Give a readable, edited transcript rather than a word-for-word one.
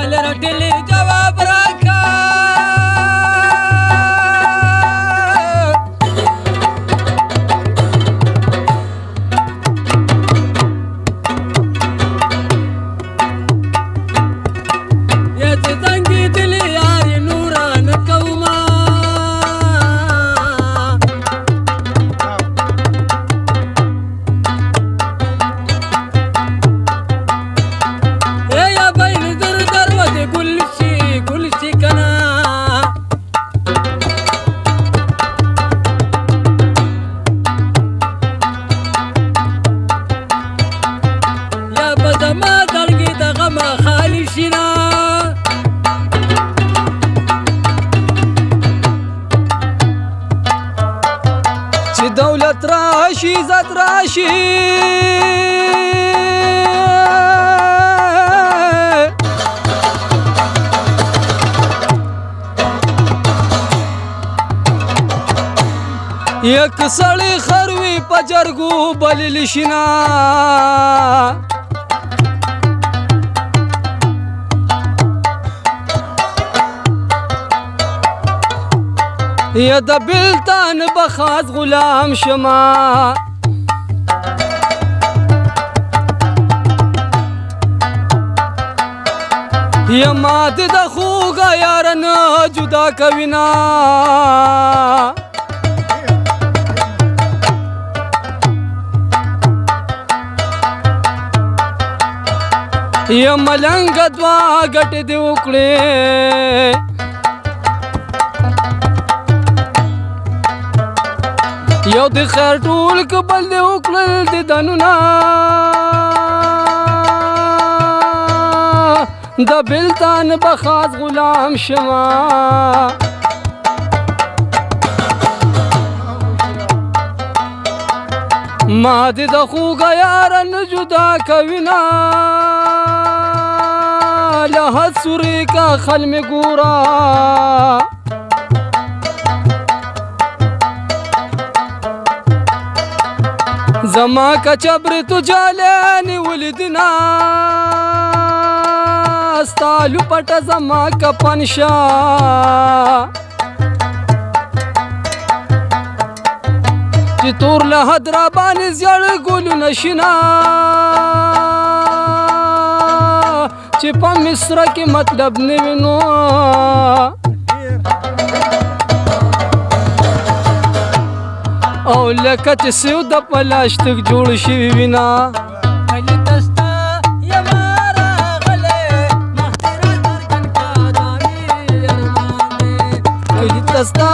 سوال رټلی جواب راکا یا چې زنګې دلی یارې نوران کوما یا بین در دروازه گل شي کنا یا به زما زړګي د غمه خالي شي نه چې دولت راشي عزت راشي یک سړی خروي په جرګو بللی شي نه یا د بلتان به خاص غلام شما یا ما د خوږه یاره نه جدا کوي نه یا ملنګ دوا ګټې دې وکړې یو د خیر ټول کبل دې وکړل د دنونه د بلتان به خاص غلام شما ما دې د خوږه یاره نه جدا کوي نه له حد سورې کا خل مې ګوره زما کا چبر تو جالانی ولدنا استالو پټه زما کا پنشا چې تور له حدرا باندې زیړ ګل نشنا چې په مصر کې مطلب نه وینو او لکه چې سیو د پلاسټیک جوړ شوي وینا کلی تستا یما راغلی مخکې را څرګند کا دا مې ارمان دی کلی تستا